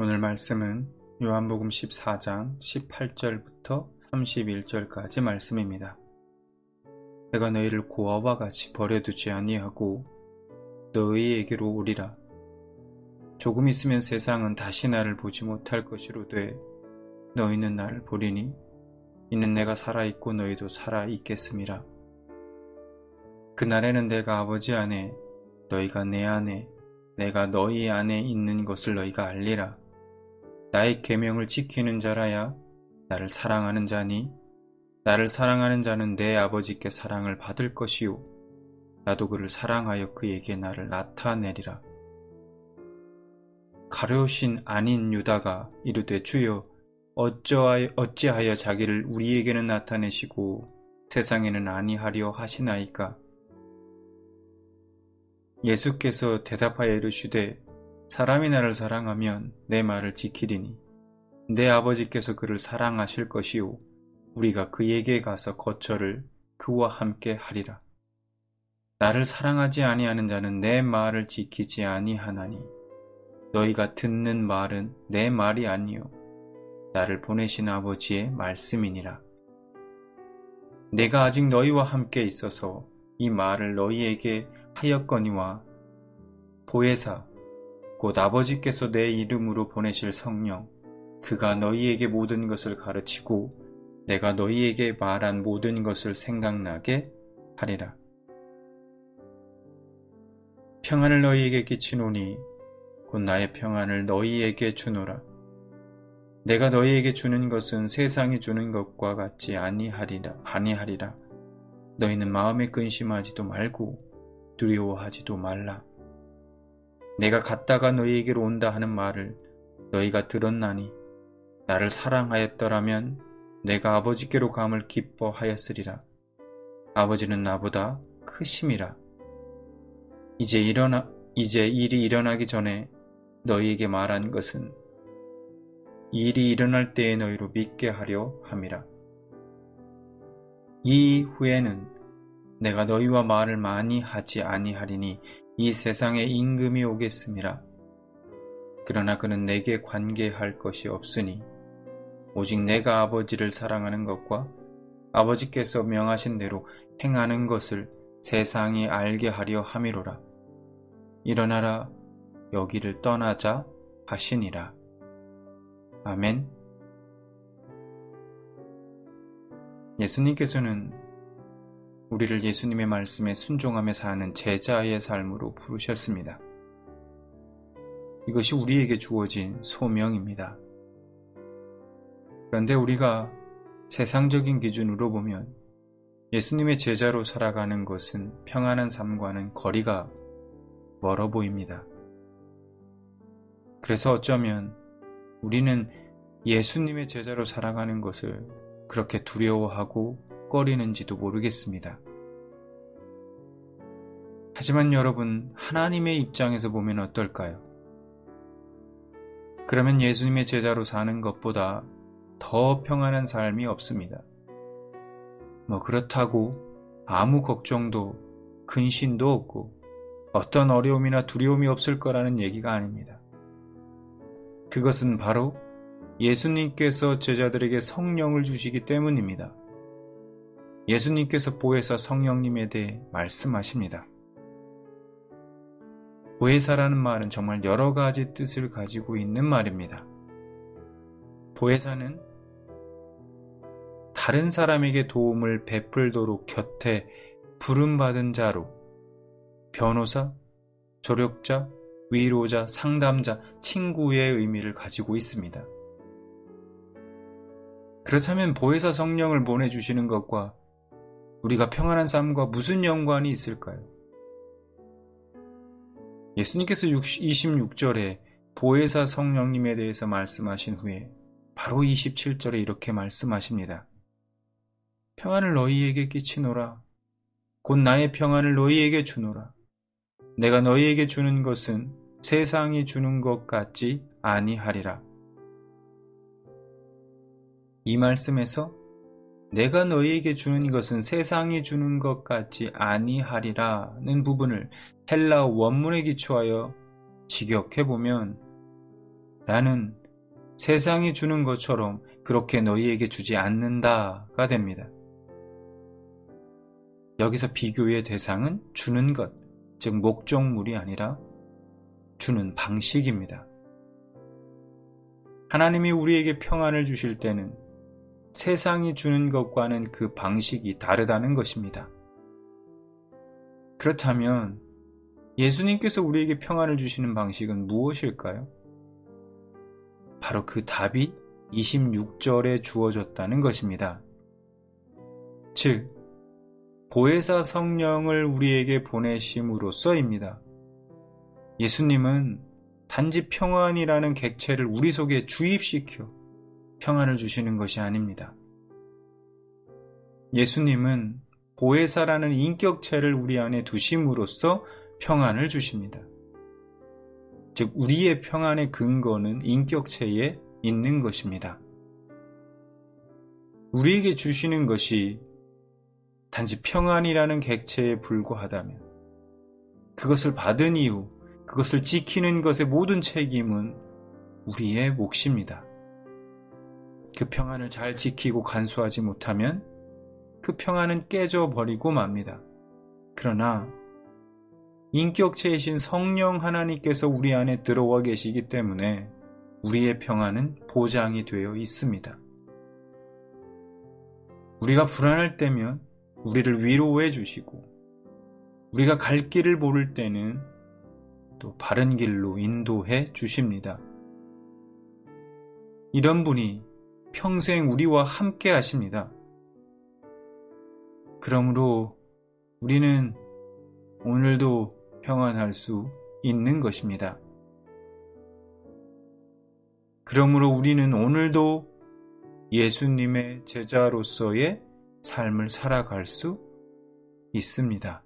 오늘 말씀은 요한복음 14장 18절부터 31절까지 말씀입니다. 내가 너희를 고아와 같이 버려두지 아니하고 너희에게로 오리라. 조금 있으면 세상은 다시 나를 보지 못할 것이로되 너희는 나를 보리니 이는 내가 살아있고 너희도 살아있겠음이라. 그날에는 내가 아버지 안에 너희가 내 안에 내가 너희 안에 있는 것을 너희가 알리라. 나의 계명을 지키는 자라야 나를 사랑하는 자니 나를 사랑하는 자는 내 아버지께 사랑을 받을 것이요 나도 그를 사랑하여 그에게 나를 나타내리라. 가룟신 아닌 유다가 이르되 주여 어찌하여 자기를 우리에게는 나타내시고 세상에는 아니하려 하시나이까. 예수께서 대답하여 이르시되 사람이 나를 사랑하면 내 말을 지키리니 내 아버지께서 그를 사랑하실 것이요 우리가 그에게 가서 거처를 그와 함께 하리라. 나를 사랑하지 아니하는 자는 내 말을 지키지 아니하나니 너희가 듣는 말은 내 말이 아니요 나를 보내신 아버지의 말씀이니라. 내가 아직 너희와 함께 있어서 이 말을 너희에게 하였거니와 보혜사 곧 아버지께서 내 이름으로 보내실 성령 그가 너희에게 모든 것을 가르치고 내가 너희에게 말한 모든 것을 생각나게 하리라. 평안을 너희에게 끼치노니 곧 나의 평안을 너희에게 주노라. 내가 너희에게 주는 것은 세상이 주는 것과 같지 아니하리라. 너희는 마음에 근심하지도 말고 두려워하지도 말라. 내가 갔다가 너희에게로 온다 하는 말을 너희가 들었나니 나를 사랑하였더라면 내가 아버지께로 감을 기뻐하였으리라. 아버지는 나보다 크심이라. 이제 일이 일어나기 전에 너희에게 말한 것은 일이 일어날 때에 너희로 믿게 하려 함이라. 이 후에는 내가 너희와 말을 많이 하지 아니하리니 이 세상에 임금이 오겠음이라. 그러나 그는 내게 관계할 것이 없으니 오직 내가 아버지를 사랑하는 것과 아버지께서 명하신 대로 행하는 것을 세상이 알게 하려 함이로라. 일어나라 여기를 떠나자 하시니라. 아멘. 예수님께서는 우리를 예수님의 말씀에 순종하며 사는 제자의 삶으로 부르셨습니다. 이것이 우리에게 주어진 소명입니다. 그런데 우리가 세상적인 기준으로 보면 예수님의 제자로 살아가는 것은 평안한 삶과는 거리가 멀어 보입니다. 그래서 어쩌면 우리는 예수님의 제자로 살아가는 것을 그렇게 두려워하고 꺼리는지도 모르겠습니다. 하지만 여러분, 하나님의 입장에서 보면 어떨까요? 그러면 예수님의 제자로 사는 것보다 더 평안한 삶이 없습니다. 그렇다고 아무 걱정도 근심도 없고 어떤 어려움이나 두려움이 없을 거라는 얘기가 아닙니다. 그것은 바로 예수님께서 제자들에게 성령을 주시기 때문입니다. 예수님께서 보혜사 성령님에 대해 말씀하십니다. 보혜사라는 말은 정말 여러 가지 뜻을 가지고 있는 말입니다. 보혜사는 다른 사람에게 도움을 베풀도록 곁에 부름받은 자로 변호사, 조력자, 위로자, 상담자, 친구의 의미를 가지고 있습니다. 그렇다면 보혜사 성령을 보내주시는 것과 우리가 평안한 삶과 무슨 연관이 있을까요? 예수님께서 26절에 보혜사 성령님에 대해서 말씀하신 후에 바로 27절에 이렇게 말씀하십니다. 평안을 너희에게 끼치노라. 곧 나의 평안을 너희에게 주노라. 내가 너희에게 주는 것은 세상이 주는 것 같지 아니하리라. 이 말씀에서 내가 너희에게 주는 것은 세상이 주는 것 같지 아니하리라는 부분을 헬라어 원문에 기초하여 직역해보면 나는 세상이 주는 것처럼 그렇게 너희에게 주지 않는다가 됩니다. 여기서 비교의 대상은 주는 것, 즉 목적물이 아니라 주는 방식입니다. 하나님이 우리에게 평안을 주실 때는 세상이 주는 것과는 그 방식이 다르다는 것입니다. 그렇다면 예수님께서 우리에게 평안을 주시는 방식은 무엇일까요? 바로 그 답이 26절에 주어졌다는 것입니다. 즉, 보혜사 성령을 우리에게 보내심으로써입니다. 예수님은 단지 평안이라는 객체를 우리 속에 주입시켜 평안을 주시는 것이 아닙니다. 예수님은 보혜사라는 인격체를 우리 안에 두심으로써 평안을 주십니다. 즉, 우리의 평안의 근거는 인격체에 있는 것입니다. 우리에게 주시는 것이 단지 평안이라는 객체에 불과하다면 그것을 받은 이후 그것을 지키는 것의 모든 책임은 우리의 몫입니다. 그 평안을 잘 지키고 간수하지 못하면 그 평안은 깨져버리고 맙니다. 그러나 인격체이신 성령 하나님께서 우리 안에 들어와 계시기 때문에 우리의 평안은 보장이 되어 있습니다. 우리가 불안할 때면 우리를 위로해 주시고, 우리가 갈 길을 모를 때는 또 바른 길로 인도해 주십니다. 이런 분이 평생 우리와 함께 하십니다. 그러므로 우리는 오늘도 평안할 수 있는 것입니다. 그러므로 우리는 오늘도 예수님의 제자로서의 삶을 살아갈 수 있습니다.